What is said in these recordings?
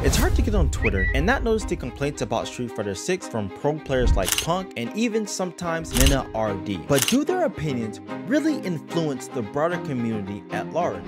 It's hard to get on Twitter and not notice the complaints about Street Fighter 6 from pro players like Punk and even sometimes Nina RD. But do their opinions really influence the broader community at large?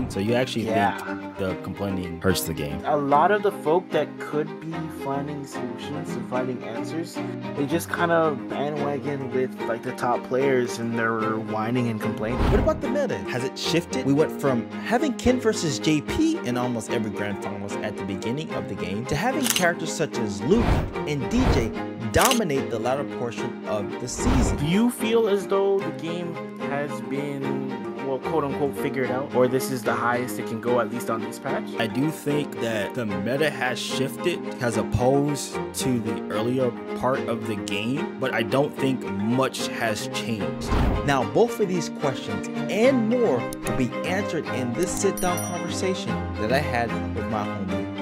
So you actually think the complaining hurts the game? A lot of the folk that could be finding solutions and finding answers, they just kind of bandwagon with like the top players and they're whining and complaining. What about the meta? Has it shifted? We went from having Ken versus JP in almost every grand finals at the beginning of the game to having characters such as Luke and DJ dominate the latter portion of the season. Do you feel as though the game has been, well, quote unquote, figured out, or this is the highest it can go, at least on this patch? I do think that the meta has shifted as opposed to the earlier part of the game, but I don't think much has changed. Now, both of these questions and more will be answered in this sit-down conversation that I had with my homie,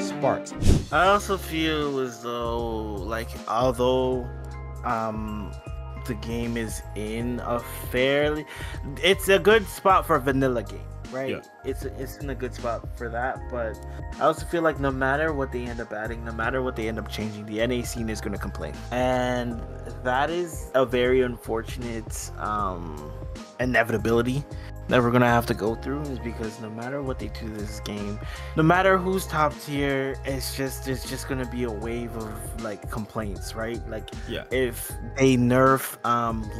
Sparks. I also feel as though, like, although the game is in a fairly, it's a good spot for a vanilla game, right? Yeah. It's in a good spot for that, but I also feel like no matter what they end up adding, no matter what they end up changing, the NA scene is going to complain, and that is a very unfortunate inevitability that we're gonna have to go through, is because no matter what they do to this game, no matter who's top tier, it's just gonna be a wave of like complaints, right? Like, if they nerf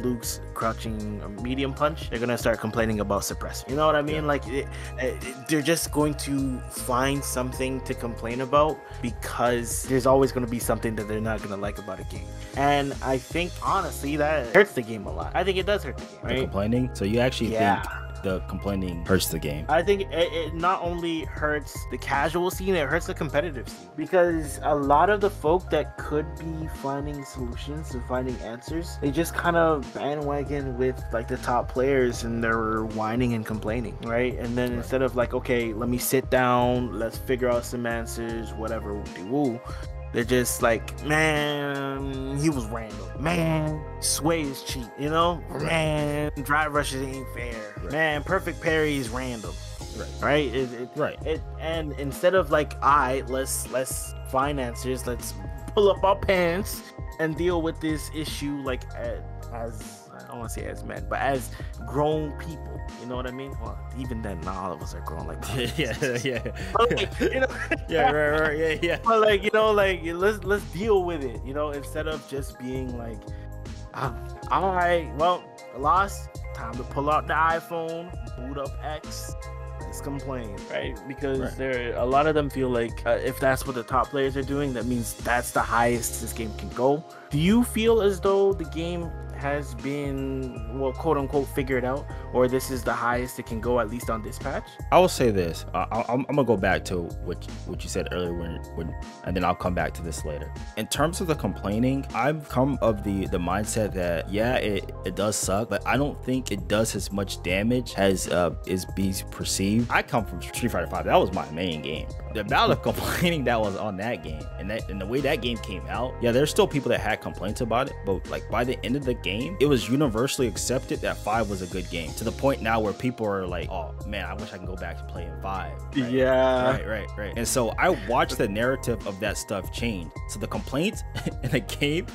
Luke's crouching medium punch, they're gonna start complaining about suppressor. You know what I mean? Like they're just going to find something to complain about, because there's always gonna be something that they're not gonna like about a game. And I think honestly that hurts the game a lot. I think it does hurt the game, right? The complaining. So you actually think the complaining hurts the game? I think it not only hurts the casual scene, it hurts the competitive scene, because a lot of the folk that could be finding solutions and finding answers, they just kind of bandwagon with like the top players and they're whining and complaining, right? And then instead of like, okay, let me sit down, let's figure out some answers, whatever, woo, they're just like, man, he was random. Man, Sway is cheap, you know? Man, drive rushes ain't fair. Man, perfect parry is random. Right? And instead of like, alright, let's find answers, let's pull up our pants and deal with this issue like as I don't want to say as men, but as grown people. You know what I mean? Well, even then, not all of us are grown like that. But like, you know, But like, you know, like let's deal with it. You know, instead of just being like, all right, well, I lost. Time to pull out the iPhone, boot up X. Let's complain, right? Because a lot of them feel like if that's what the top players are doing, that means that's the highest this game can go. Do you feel as though the game has been, well, quote unquote, figured out, or this is the highest it can go, at least on this patch? I will say this. I'm gonna go back to what you said earlier, when and then I'll come back to this later. In terms of the complaining, I've come of the mindset that it does suck, but I don't think it does as much damage as is being perceived. I come from Street Fighter 5. That was my main game. The amount of complaining that was on that game, and the way that game came out, there's still people that had complaints about it, but like by the end of the game, it was universally accepted that 5 was a good game, to the point now where people are like, oh man, I wish I can go back to playing 5. Right? Right. And so I watched the narrative of that stuff change. So the complaints in the game,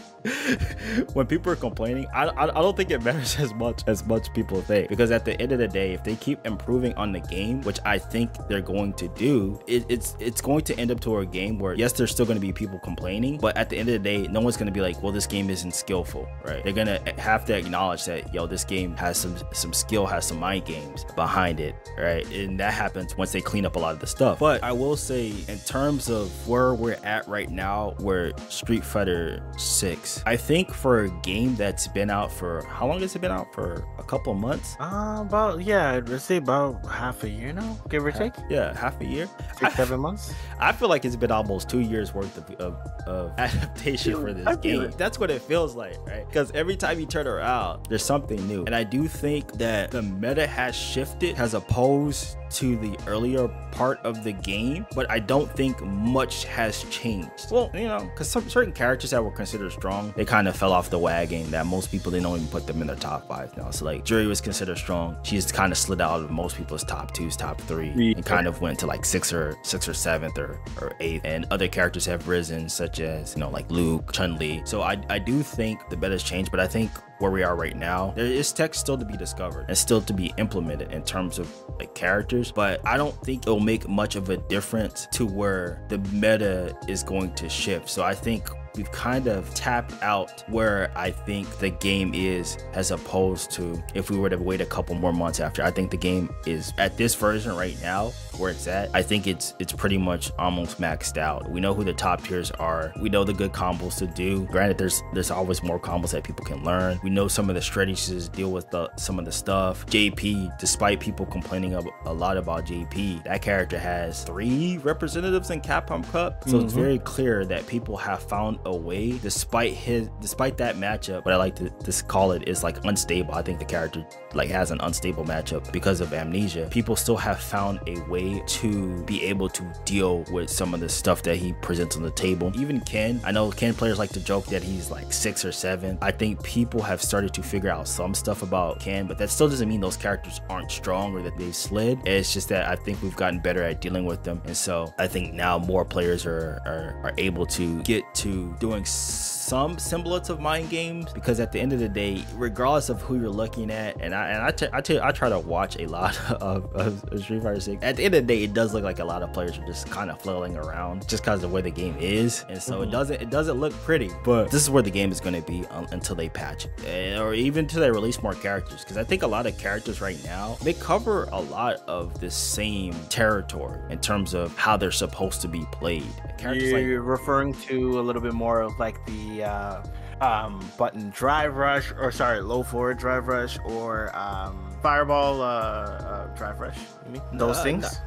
when people are complaining, I don't think it matters as much people think, because at the end of the day, if they keep improving on the game, which I think they're going to do, it's going to end up to a game where, yes, there's still going to be people complaining, but at the end of the day, no one's going to be like, well, this game isn't skillful, right? They're going to have to acknowledge that, yo, this game has some skill, has some mind games behind it, right? And that happens once they clean up a lot of the stuff. But I will say, in terms of where we're at right now, where Street Fighter 6, I think for a game that's been out for, how long has it been out? For a couple months? Let's say about half a year now, give or take. Yeah, half a year. 6-7 months. I feel like it's been almost 2 years worth of adaptation for this game. That's what it feels like, right? Because every time you turn around, there's something new. And I do think that the meta has shifted as opposed to the earlier part of the game, but I don't think much has changed. Well, you know, because some certain characters that were considered strong, they kind of fell off the wagon, that most people, they don't even put them in their top 5 now. So like Juri was considered strong. She's kind of slid out of most people's top 2s, top 3, and kind of went to like 6th or 7th or 8th. And other characters have risen, such as, you know, like Luke, Chun-Li. So I do think the meta's changed, but I think where we are right now, there is tech still to be discovered and still to be implemented in terms of like characters, but I don't think it'll make much of a difference to where the meta is going to shift. So I think we've kind of tapped out where I think the game is, as opposed to if we were to wait a couple more months after. I think the game is at this version right now where it's at. I think it's pretty much almost maxed out. We know who the top tiers are. We know the good combos to do. Granted, there's always more combos that people can learn. We know some of the strategies to deal with some of the stuff. JP, despite people complaining a lot about JP, that character has 3 representatives in Capcom Cup. So it's very clear that people have found a way, despite that matchup. What I like to call it is like unstable. I think the character like has an unstable matchup because of Amnesia. People still have found a way to be able to deal with some of the stuff that he presents on the table. Even Ken, I know Ken players like to joke that he's like 6 or 7. I think people have started to figure out some stuff about Ken, but that still doesn't mean those characters aren't strong or that they've slid. It's just that I think we've gotten better at dealing with them, and so I think now more players are able to get to doing some semblance of mind games, because at the end of the day, regardless of who you're looking at, and I try to watch a lot of Street Fighter 6. At the end of the day, it does look like a lot of players are just kind of flailing around just because of the way the game is, and so it doesn't look pretty. But this is where the game is going to be until they patch it, or even until they release more characters, because I think a lot of characters right now, they cover a lot of the same territory in terms of how they're supposed to be played. You're referring to a little bit more of like the button drive rush, or sorry, low forward drive rush, or fireball drive rush. You mean those things?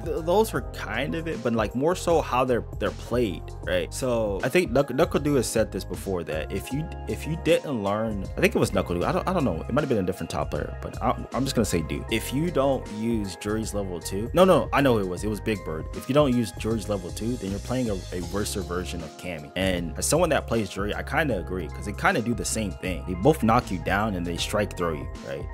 Those were kind of it, but like more so how they're played, right? So I think NuckleDu has said this before, that if you didn't learn, I think it was NuckleDu, I don't know, it might have been a different top player, but I'm just gonna say dude, if you don't use Juri's level 2, no, I know it was Big Bird. If you don't use Juri's level 2, then you're playing a worse version of Cammy. And as someone that plays Juri, I kind of agree, because they kind of do the same thing. They both knock you down and they strike throw you, right?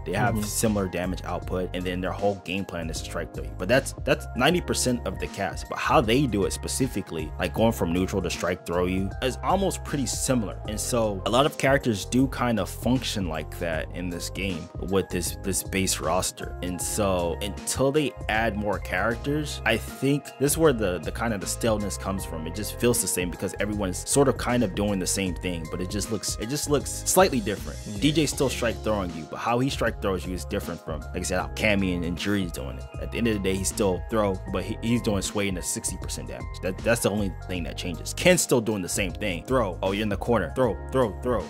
They have similar damage output, and then their whole game plan is to strike throw you. But that's 90% of the cast. But how they do it specifically, like going from neutral to strike throw you, is almost pretty similar. And so a lot of characters do kind of function like that in this game with this base roster. And so until they add more characters, I think this is where the kind of the staleness comes from. It just feels the same because everyone's sort of kind of doing the same thing, but it just looks slightly different. DJ's still strike throwing you, but how he strike throws you is different from, like I said, how Cammy and Juri's doing it. At the end of the day, he's still throw, but he's doing sway into 60% damage. That's the only thing that changes. Ken's still doing the same thing. Throw. Oh, you're in the corner. Throw.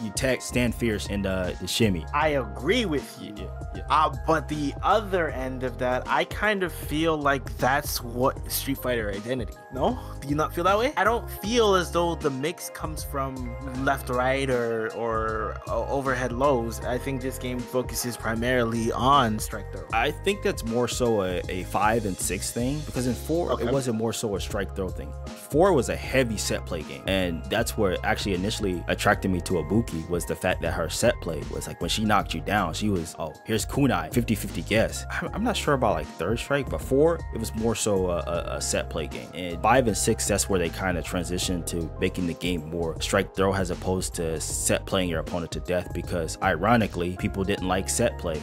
You tag, stand fierce, and the shimmy. I agree with you. Yeah. But the other end of that, I kind of feel like that's what Street Fighter identity. No? Do you not feel that way? I don't feel as though the mix comes from left to right or overhead lows. I think this game focuses primarily on strike throw. I think that's more so a 5 and 6 thing, because in 4 it wasn't more so a strike throw thing. 4 was a heavy set play game, and that's where actually initially attracted me to Ibuki, was the fact that her set play was like, when she knocked you down, she was, oh, here's kunai, 50-50 guess. I'm not sure about like third strike, but 4, it was more so a set play game. And 5 and 6, that's where they kind of transitioned to making the game more strike throw as opposed to set playing your opponent to death, because ironically people didn't like set play.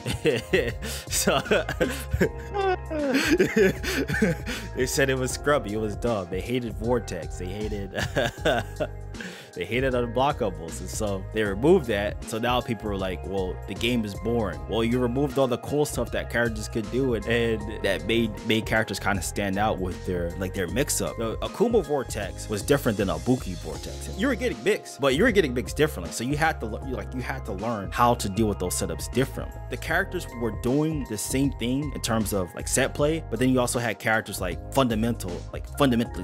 So they said it was scrubby, it was dumb, they hated Vortex, they hated they hated unblockables, and so they removed that. So now people are like, well, the game is boring. Well, you removed all the cool stuff that characters could do, and that made characters kind of stand out with their mix-up. The Akuma Vortex was different than Ibuki Vortex. You were getting mixed, but you were getting mixed differently. So you had to learn how to deal with those setups differently. The characters were doing the same thing in terms of like set play, but then you also had characters like fundamentally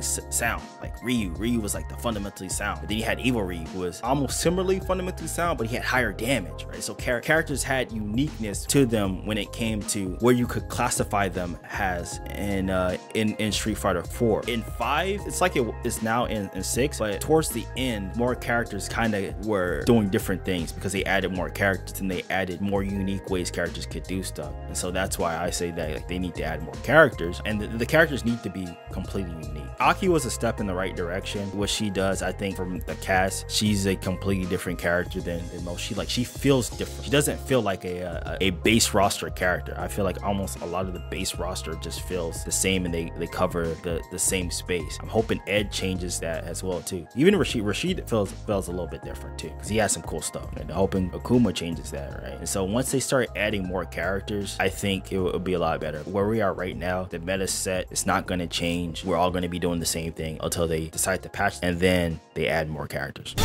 sound. Like Ryu was like the fundamentally sound. But then you had Evilry, who was almost similarly fundamentally sound, but he had higher damage, right? So characters had uniqueness to them when it came to where you could classify them as in Street Fighter 4. In 5, it's like it's now in 6, but towards the end, more characters kind of were doing different things because they added more characters and they added more unique ways characters could do stuff. And so that's why I say that like, they need to add more characters, and the characters need to be completely unique. Aki was a step in the right direction. What she does, I think, from the cast, she's a completely different character than most. She feels different. She doesn't feel like a base roster character. I feel like almost a lot of the base roster just feels the same, and they cover the same space. I'm hoping Ed changes that as well too. Even Rashid feels a little bit different too, because he has some cool stuff. And I'm hoping Akuma changes that, right? And so once they start adding more characters, I think it will be a lot better. Where we are right now, the meta set is not going to change. We're all going to be doing the same thing until they decide to patch, and then they add more characters.